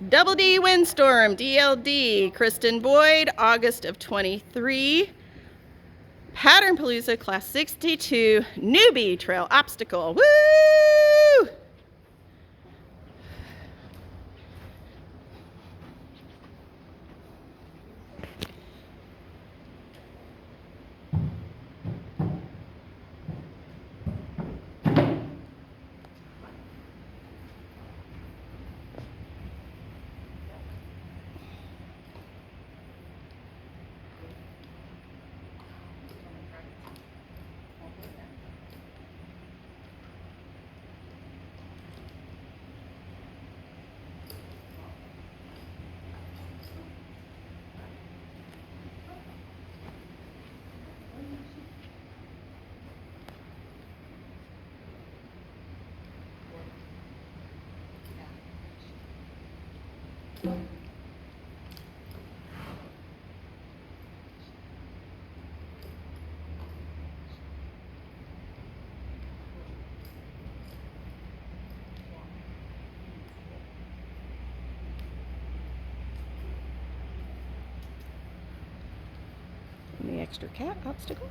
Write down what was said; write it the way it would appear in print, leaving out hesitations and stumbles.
Double D Windstorm, DLD, Kristen Boyd, August of 23. Pattern Palooza Class 62, Newbie Trail Obstacle. Woo! And the extra cat obstacle.